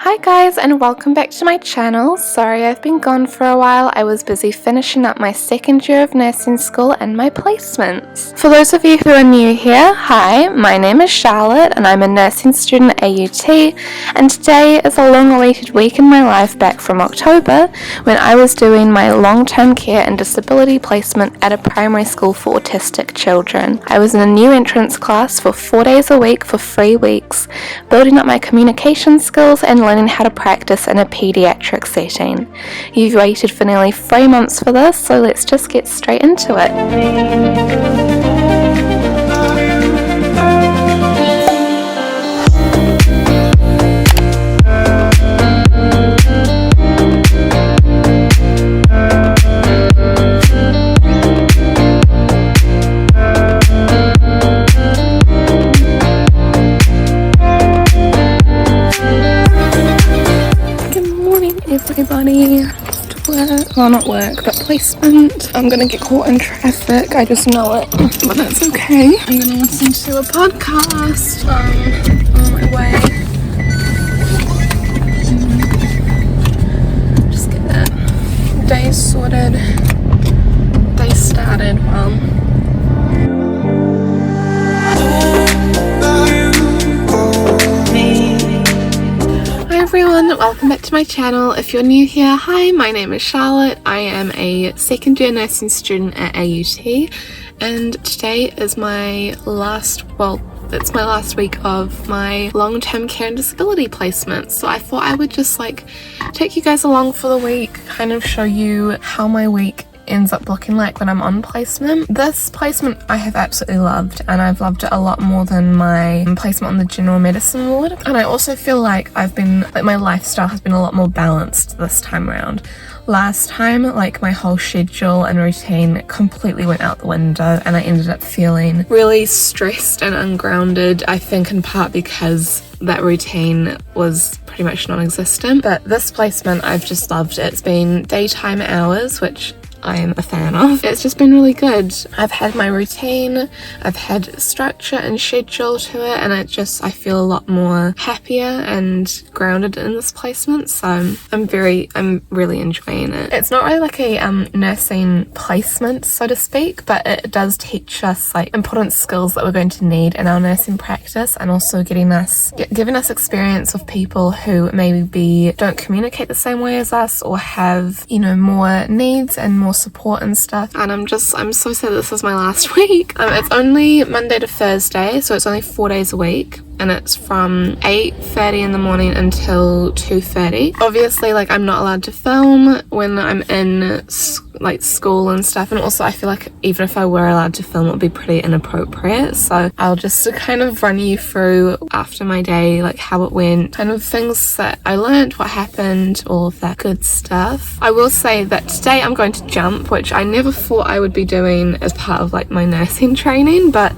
Hi guys, and welcome back to my channel. Sorry I've been gone for a while. I was busy finishing up my second year of nursing school and my placements. For those of you who are new here, hi, my name is Charlotte and I'm a nursing student at AUT, and today is a long-awaited week in my life back from October when I was doing my long-term care and disability placement at a primary school for autistic children. I was in a new entrance class for 4 days a week for 3 weeks, building up my communication skills and learning how to practice in a paediatric setting. You've waited for nearly 3 months for this, so let's just get straight into it. Everybody to work, well not work, but placement. I'm gonna get caught in traffic, I just know it, but that's okay. I'm gonna listen to a podcast on my way. Just get that day sorted, day started, everyone, welcome back to my channel. If you're new here, hi, my name is Charlotte. I am a second year nursing student at AUT, and today is my last, it's my last week of my long-term care and disability placement. So I thought I would just take you guys along for the week, kind of show you how my week ends up looking like when I'm on placement. This placement I have absolutely loved, and I've loved it a lot more than my placement on the general medicine ward. And I also feel like my lifestyle has been a lot more balanced this time around. Last time, my whole schedule and routine completely went out the window, and I ended up feeling really stressed and ungrounded, I think in part because that routine was pretty much non-existent. But this placement, I've just loved it. It's been daytime hours, which I am a fan of. It's just been really good. I've had my routine, I've had structure and schedule to it, and I feel a lot more happier and grounded in this placement, so I'm really enjoying it. It's not really like a nursing placement, so to speak, but it does teach us important skills that we're going to need in our nursing practice, and also giving us experience of people who maybe don't communicate the same way as us, or have, more needs and more support and stuff. And I'm so sad this is my last week. It's only Monday to Thursday, so it's only 4 days a week, and it's from 8:30 in the morning until 2:30. Obviously, I'm not allowed to film when I'm in school and stuff, and also I feel like even if I were allowed to film, it would be pretty inappropriate. So I'll just kind of run you through after my day, how it went, kind of things that I learned, what happened, all of that good stuff. I will say that today I'm going to jump, which I never thought I would be doing as part of my nursing training, but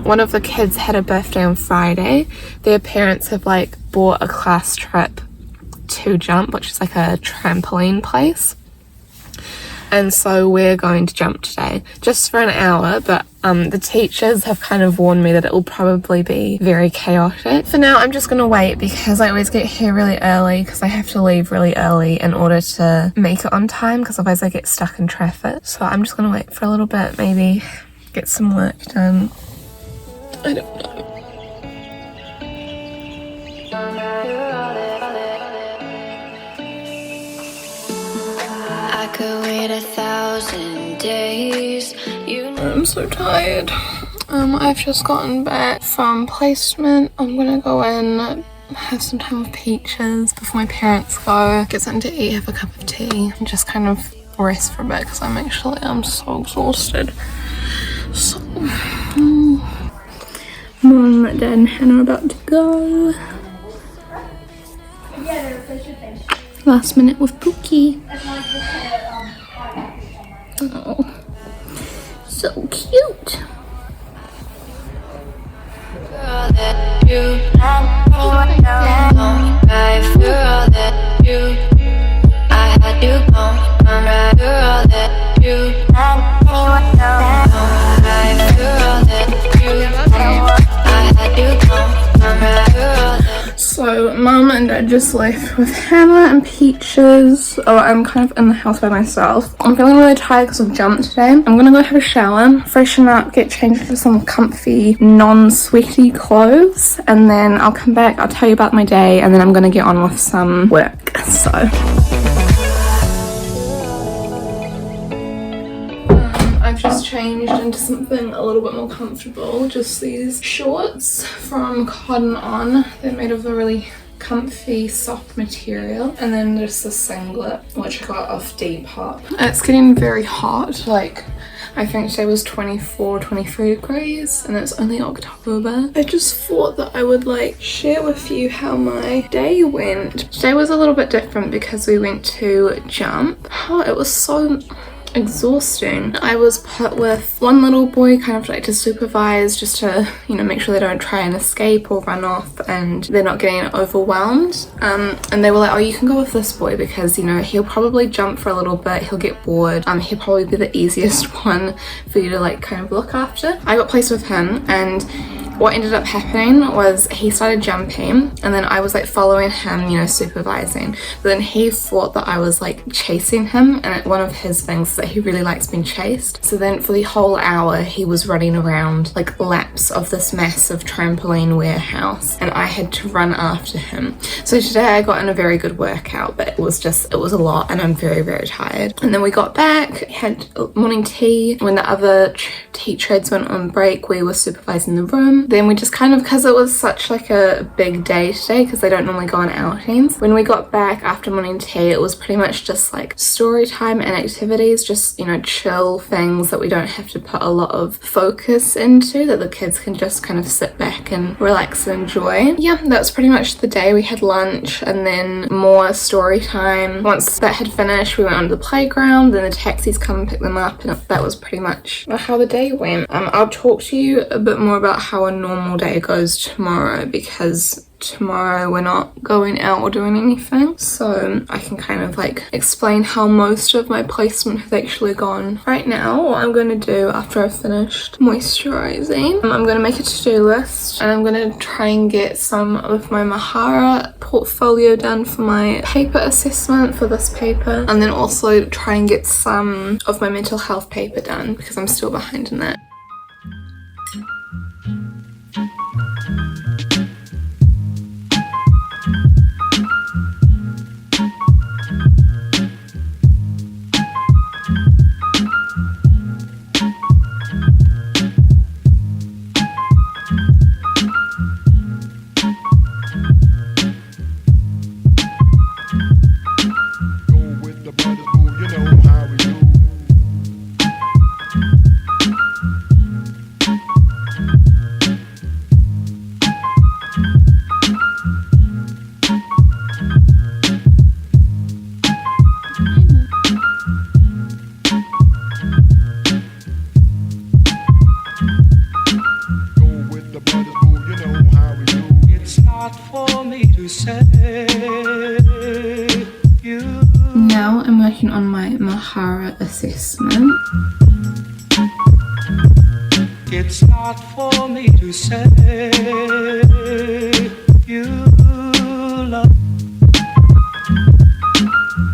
one of the kids had a birthday on Friday. Their parents have bought a class trip to jump, which is a trampoline place. And so we're going to jump today, just for an hour, but the teachers have kind of warned me that it will probably be very chaotic. For now, I'm just going to wait because I always get here really early because I have to leave really early in order to make it on time, because otherwise I get stuck in traffic. So I'm just going to wait for a little bit, maybe get some work done. I don't know. I could wait 1,000 days. I'm so tired. I've just gotten back from placement. I'm gonna go in, have some time with Peaches before my parents go, get something to eat, have a cup of tea, and just kind of rest for a bit because I'm so exhausted. So, Mom, Dad, and Hannah are about to go. Last minute with Pookie. Oh, so cute. So Mum and Dad just just left with Hannah and Peaches. Oh, I'm kind of in the house by myself. I'm feeling really tired because I've jumped today. I'm gonna go have a shower, freshen up, get changed into some comfy, non-sweaty clothes, and then I'll come back, I'll tell you about my day, and then I'm gonna get on with some work. So I've just changed into something a little bit more comfortable. Just these shorts from Cotton On. They're made of a really comfy soft material, and then just a singlet which I got off Depop. It's getting very hot, like I think today was 24-23 degrees and it's only October. I just thought that I would like share with you how my day went. Today was a little bit different because we went to jump. Oh, it was so exhausting. I was put with one little boy kind of like to supervise, just to, you know, make sure they don't try and escape or run off and they're not getting overwhelmed. And they were like, oh, you can go with this boy because, you know, he'll probably jump for a little bit, he'll get bored, he'll probably be the easiest one for you to like kind of look after. I got placed with him, and what ended up happening was he started jumping and then I was like following him, you know, supervising. But then he thought that I was like chasing him, and one of his things is that he really likes being chased. So then for the whole hour he was running around like laps of this massive trampoline warehouse and I had to run after him. So today I got in a very good workout, but it was a lot and I'm very, very tired. And then we got back, had morning tea. When the other teachers went on break, we were supervising the room. Then we just kind of, because it was such like a big day today, because they don't normally go on outings, when we got back after morning tea, it was pretty much just like story time and activities, just, you know, chill things that we don't have to put a lot of focus into, that the kids can just kind of sit back and relax and enjoy. Yeah, that's pretty much the day. We had lunch and then more story time. Once that had finished, we went onto the playground, then the taxis come and pick them up, and that was pretty much how the day went. I'll talk to you a bit more about how a normal day goes tomorrow, because tomorrow we're not going out or doing anything, so I can kind of like explain how most of my placement has actually gone. Right now, what I'm going to do after I've finished moisturizing, I'm going to make a to-do list, and I'm going to try and get some of my Mahara portfolio done for my paper assessment for this paper, and then also try and get some of my mental health paper done because I'm still behind in that. Now I'm working on my Mahara assessment. It's not for me to say you love.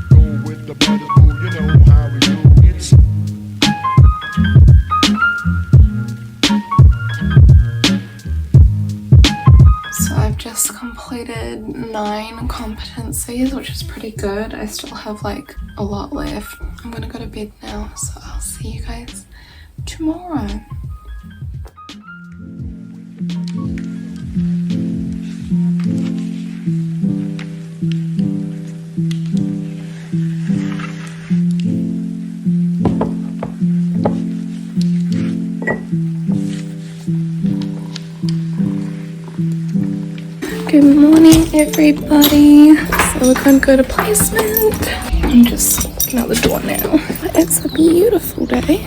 Go with the brothers, boo, you know how we do. So I've just completed 9 competencies, which is pretty good. I still have like a lot left. I'm gonna go to bed now, so I'll see you guys tomorrow. Good morning, everybody. So we're going to go to placement. I'm just walking out the door now. It's a beautiful day.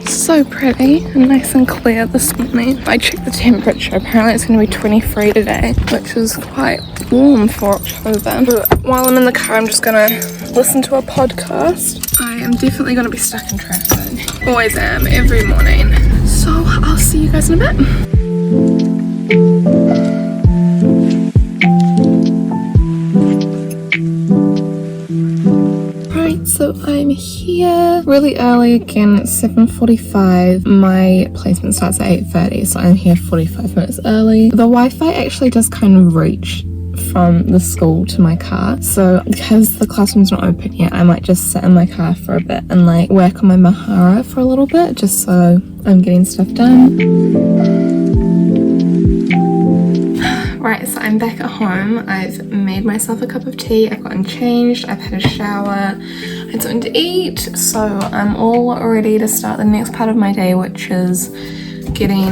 So pretty and nice and clear this morning. I checked the temperature. Apparently it's going to be 23 today, which is quite warm for October. But while I'm in the car, I'm just going to listen to a podcast. I am definitely going to be stuck in traffic. Always am, every morning. So I'll see you guys in a bit. So I'm here really early again, 7:45. My placement starts at 8:30, so I'm here 45 minutes early. The Wi-Fi actually does kind of reach from the school to my car, so because the classroom's not open yet, I might just sit in my car for a bit and like work on my Mahara for a little bit, just so I'm getting stuff done. Right, so I'm back at home. I've made myself a cup of tea, I've gotten changed, I've had a shower, I had something to eat, so I'm all ready to start the next part of my day, which is getting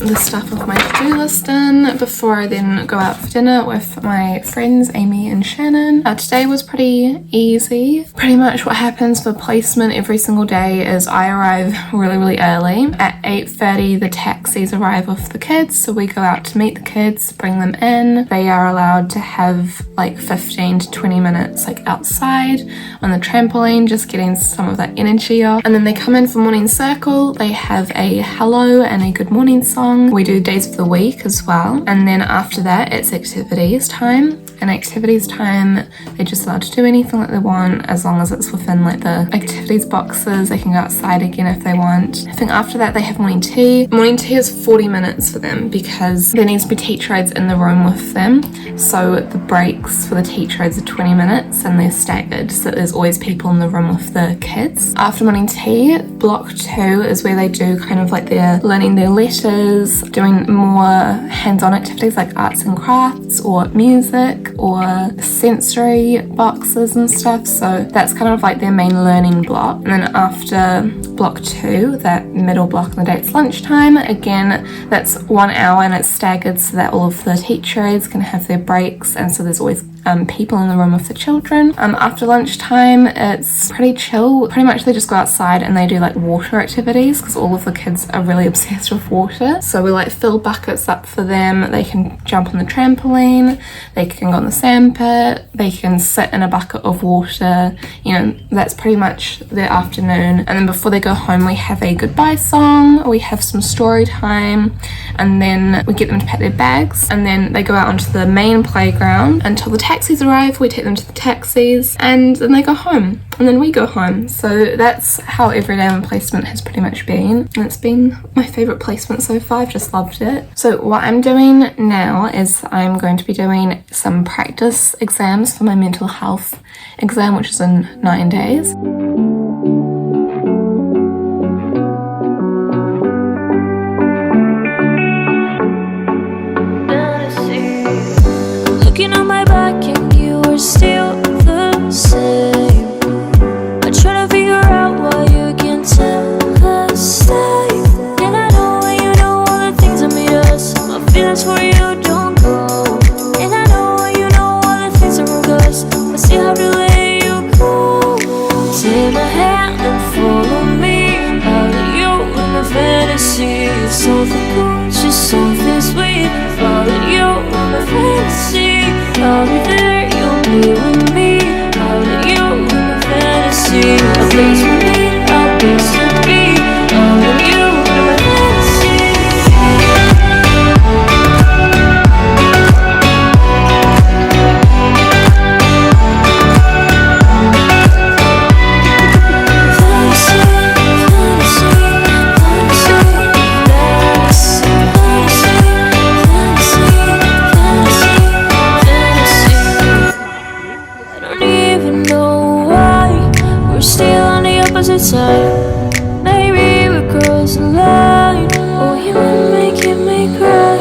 the stuff off my to-do list in before I then go out for dinner with my friends Amy and Shannon. Today was pretty easy. Pretty much what happens for placement every single day is I arrive really early. At 8:30 the taxis arrive with the kids, so we go out to meet the kids, bring them in. They are allowed to have like 15 to 20 minutes like outside on the trampoline, just getting some of that energy off. And then they come in for morning circle. They have a hello and a good morning song. We do days of the week as well, and then after that it's activities time. And activities time, they're just allowed to do anything that they want as long as it's within like the activities boxes. They can go outside again if they want. I think after that they have morning tea. Morning tea is 40 minutes for them because there needs to be teacher aides in the room with them. So the breaks for the teacher aides are 20 minutes and they're staggered, so there's always people in the room with the kids. After morning tea, block 2 is where they do kind of like they're learning their letters, doing more hands-on activities like arts and crafts or music or sensory boxes and stuff. So that's kind of like their main learning block. And then after block 2, that middle block in the day, it's lunchtime. Again, that's 1 hour and it's staggered so that all of the teacher aides can have their breaks, and so there's always people in the room with the children. After lunchtime, it's pretty chill. Pretty much they just go outside and they do like water activities because all of the kids are really obsessed with water. So we like fill buckets up for them. They can jump on the trampoline, they can go on the sand pit, they can sit in a bucket of water. You know, that's pretty much their afternoon. And then before they go home, we have a goodbye song, we have some story time, and then we get them to pack their bags, and then they go out onto the main playground until the taxis arrive. We take them to the taxis and then they go home, and then we go home. So that's how every day on placement has pretty much been, and it's been my favourite placement so far. I've just loved it. So what I'm doing now is I'm going to be doing some practice exams for my mental health exam, which is in 9 days. Looking on my back and you are still the same. I try to figure out why you can't tell the same. And I know you know all the things that made us. My feelings for you don't go. And I know you know all the things that broke us. I still have to let you go. Take my hand and follow me. Out of you in my fantasy. Something cool, just something sweet. Follow you in my fantasy. I'll be there, you'll be with me. Out of you in my fantasy. A place for me, a place to be. Out of you in my fantasy. Side. Maybe we're crossing line. Oh, you making me cry.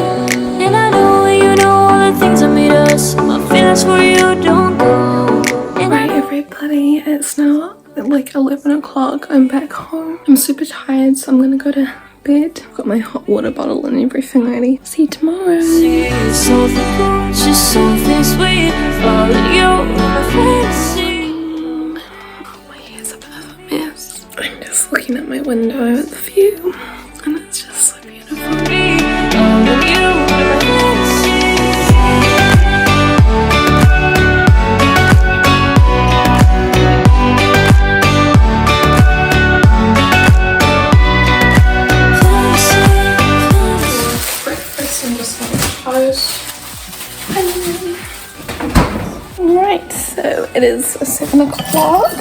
And I know you know all the things that made us. My feelings for you don't go. Right, everybody, it's now like 11 o'clock. I'm back home. I'm super tired, so I'm gonna go to bed. I've got my hot water bottle and everything ready. See you tomorrow. See something cool, just something sweet. Follow you in my fantasy. I'm just looking at my window at the view, and it's just so beautiful. Breakfast and just some toast. Right, so it is 7 o'clock.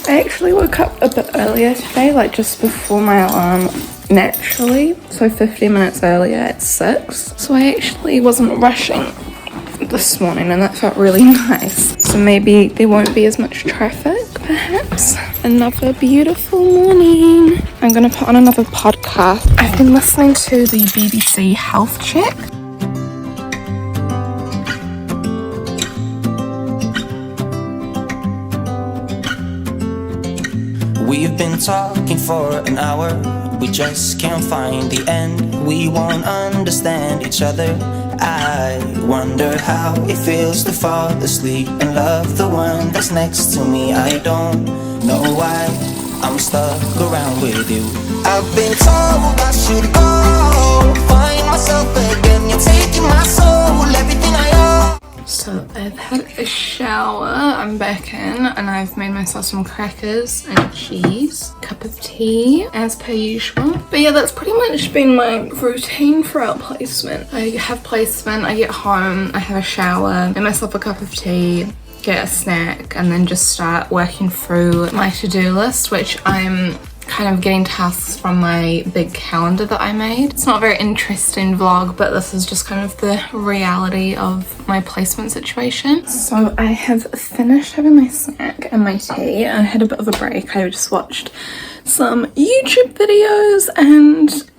I actually woke up a bit earlier today, like just before my alarm naturally, so 15 minutes earlier at 6. So I actually wasn't rushing this morning and that felt really nice. So maybe there won't be as much traffic, perhaps. Another beautiful morning. I'm gonna put on another podcast. I've been listening to the BBC Health Check. We've been talking for an hour, we just can't find the end. We won't understand each other. I wonder how it feels to fall asleep and love the one that's next to me. I don't know why I'm stuck around with you. I've been told I should go find myself again. You're taking my soul, everything I own. So I've had a shower, I'm back in, and I've made myself some crackers and cheese, cup of tea as per usual. But yeah, that's pretty much been my routine throughout placement. I have placement, I get home, I have a shower, make myself a cup of tea, get a snack, and then just start working through my to-do list, which I'm kind of getting tasks from my big calendar that I made. It's not a very interesting vlog, but this is just kind of the reality of my placement situation. So I have finished having my snack and my tea. I had a bit of a break. I just watched some YouTube videos and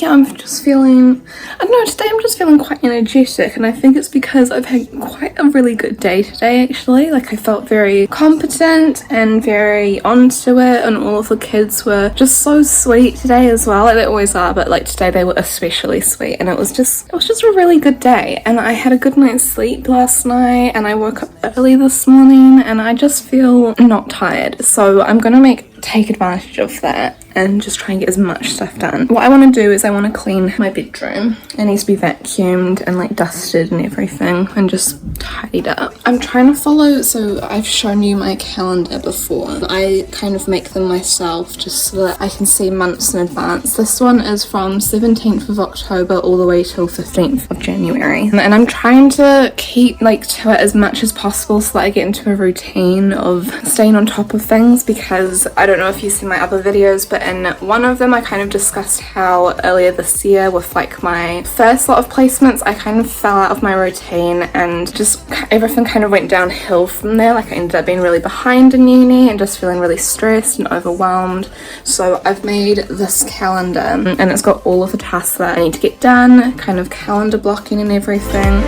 yeah, I'm just feeling, I don't know, today I'm just feeling quite energetic, and I think it's because I've had quite a really good day today actually. Like I felt very competent and very onto it, and all of the kids were just so sweet today as well. Like they always are, but like today they were especially sweet, and it was just a really good day. And I had a good night's sleep last night, and I woke up early this morning, and I just feel not tired. So I'm gonna take advantage of that and just try and get as much stuff done. What I want to do is I want to clean my bedroom. It needs to be vacuumed and like dusted and everything and just tidied up. I'm trying to follow, so I've shown you my calendar before. I kind of make them myself just so that I can see months in advance. This one is from 17th of October all the way till 15th of January. And I'm trying to keep like to it as much as possible so that I get into a routine of staying on top of things, because I don't know if you've seen my other videos, but in one of them I kind of discussed how earlier this year with like my first lot of placements I kind of fell out of my routine and just everything kind of went downhill from there. Like I ended up being really behind in uni and just feeling really stressed and overwhelmed. So I've made this calendar and it's got all of the tasks that I need to get done, kind of calendar blocking and everything.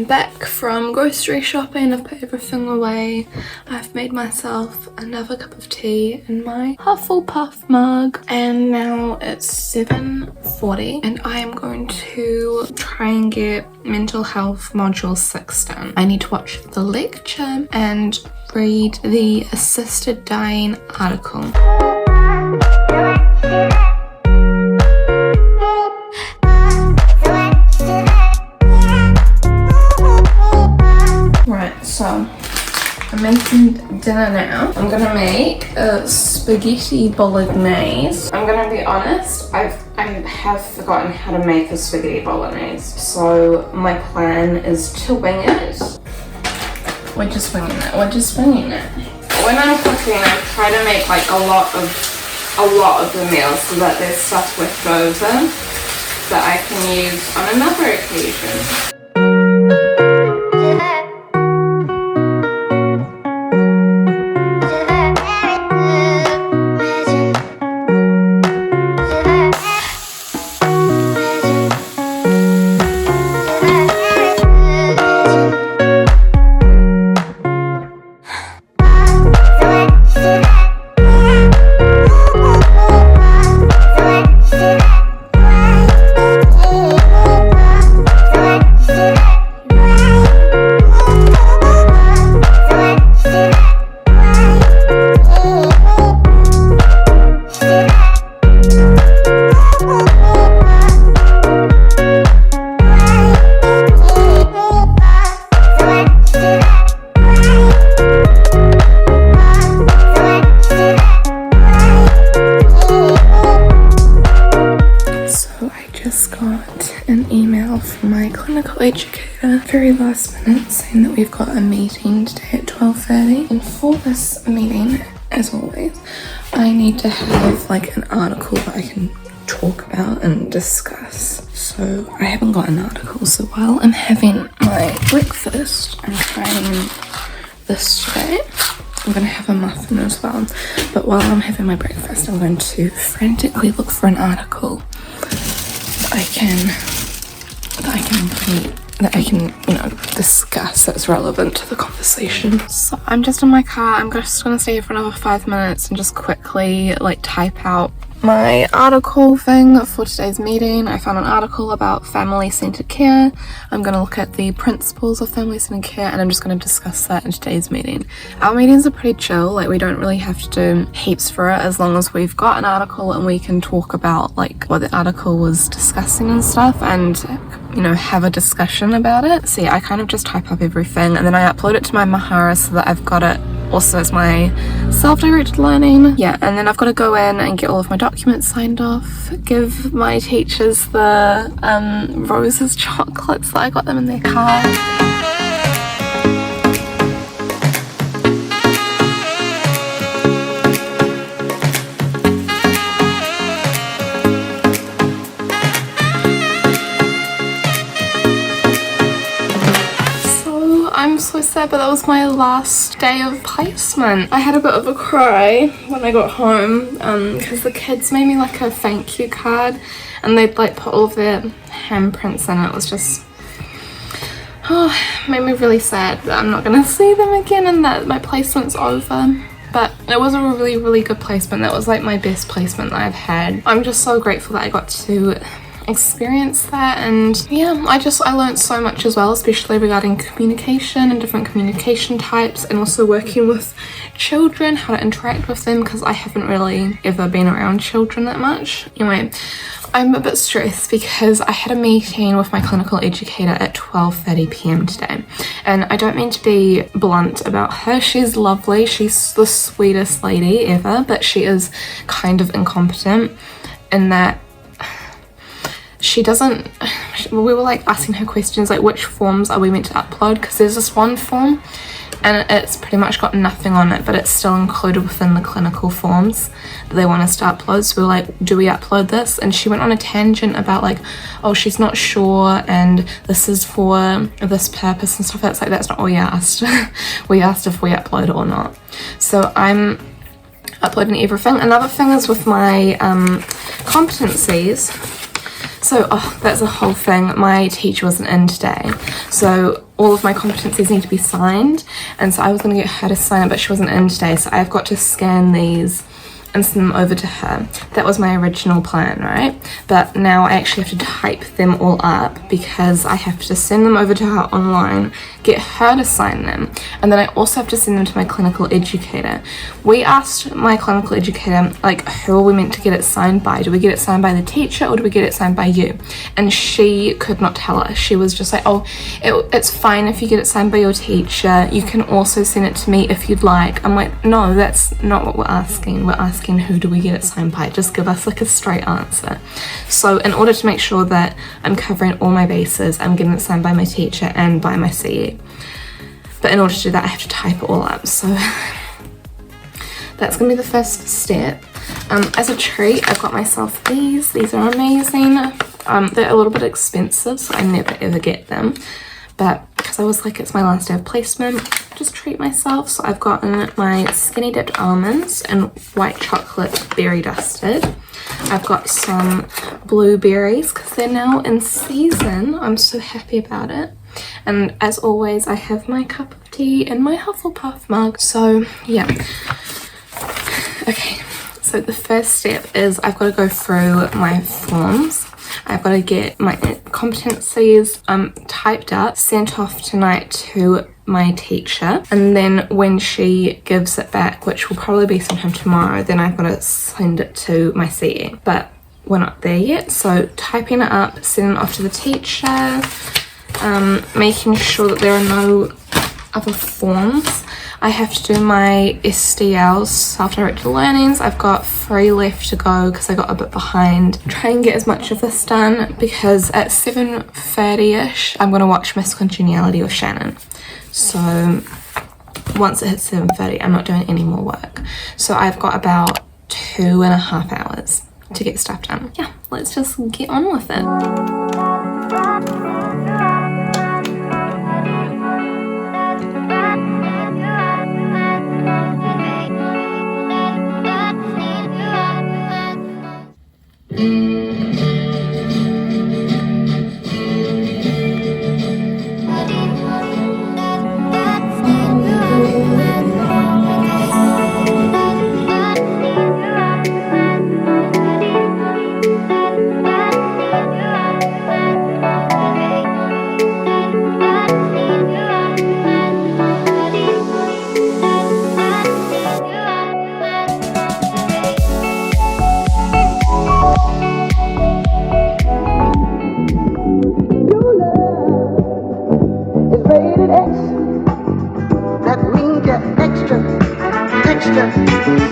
Back from grocery shopping, I've put everything away. I've made myself another cup of tea in my Hufflepuff mug, and now it's 7:40 and I am going to try and get mental health module 6 done. I need to watch the lecture and read the assisted dying article. So I'm making dinner now. I'm gonna make a spaghetti bolognese. I'm gonna be honest, I have forgotten how to make a spaghetti bolognese. So my plan is to wing it. We're just winging it. When I'm cooking, I try to make like a lot of the meals so that there's stuff left over that I can use on another occasion. just got an email from my clinical educator, very last minute, saying that we've got a meeting today at 12:30. And for this meeting, as always, I need to have like an article that I can talk about and discuss. So I haven't got an article, so while I'm having my breakfast, I'm trying this today. I'm going to have a muffin as well, but while I'm having my breakfast, I'm going to frantically look for an article that I can discuss that's relevant to the conversation. So I'm just in my car. I'm just going to stay here for another 5 minutes and just quickly type out my article thing for today's meeting. I found an article about family-centered care. I'm going to look at the principles of family-centered care, and I'm just going to discuss that in today's meeting. Our meetings are pretty chill, we don't really have to do heaps for it, as long as we've got an article and we can talk about what the article was discussing and stuff, and have a discussion about it. So yeah, I kind of just type up everything and then I upload it to my Mahara so that I've got it also as my self-directed learning. Yeah, and then I've got to go in and get all of my documents signed off, give my teachers the roses chocolates that I got them in their car. I'm so sad, but that was my last day of placement. I had a bit of a cry when I got home because the kids made me a thank you card and they'd put all of their handprints in it. It was just, made me really sad that I'm not going to see them again and that my placement's over. But it was a really, really good placement. That was my best placement that I've had. I'm just so grateful that I got to experience that, and yeah, I learned so much as well, especially regarding communication and different communication types, and also working with children, how to interact with them, because I haven't really ever been around children that much. Anyway, I'm a bit stressed because I had a meeting with my clinical educator at 12:30 p.m. today, and I don't mean to be blunt about her. She's lovely, she's the sweetest lady ever, but she is kind of incompetent in that she doesn't, we were asking her questions which forms are we meant to upload, because there's this one form and it's pretty much got nothing on it, but it's still included within the clinical forms that they want us to upload. So we were do we upload this? And she went on a tangent about oh, she's not sure and this is for this purpose and stuff. That's not what we asked. We asked if we upload it or not. So I'm uploading everything. Another thing is with my competencies. So, that's a whole thing. My teacher wasn't in today, so all of my competencies need to be signed, and so I was going to get her to sign it, but she wasn't in today, so I've got to scan these and send them over to her. That was my original plan, right? But now I actually have to type them all up because I have to send them over to her online, get her to sign them, and then I also have to send them to my clinical educator. We asked my clinical educator, who are we meant to get it signed by? Do we get it signed by the teacher or do we get it signed by you? And she could not tell us. She was just it's fine if you get it signed by your teacher. You can also send it to me if you'd like. I'm no, that's not what we're asking. We're asking who do we get it signed by? Just give us a straight answer. So in order to make sure that I'm covering all my bases, I'm getting it signed by my teacher and by my CE. But in order to do that, I have to type it all up. So that's gonna be the first step. As a treat, I've got myself these. These are amazing. They're a little bit expensive, so I never ever get them. But because I was it's my last day of placement, just treat myself. So I've gotten my skinny dipped almonds and white chocolate berry dusted. I've got some blueberries because they're now in season. I'm so happy about it. And as always, I have my cup of tea in my Hufflepuff mug. So yeah. Okay, so the first step is I've got to go through my forms. I've got to get my competencies typed up, sent off tonight to my teacher, and then when she gives it back, which will probably be sometime tomorrow, then I've got to send it to my CE. But we're not there yet, so typing it up, sending it off to the teacher, making sure that there are no other forms. I have to do my SDLs, self-directed learnings. I've got 3 left to go because I got a bit behind. Try and get as much of this done because at 7:30ish I'm going to watch Miss Congeniality with Shannon. So once it hits 7:30 I'm not doing any more work. So I've got about 2.5 hours to get stuff done. Yeah, let's just get on with it. Rated X, that means you're extra, extra.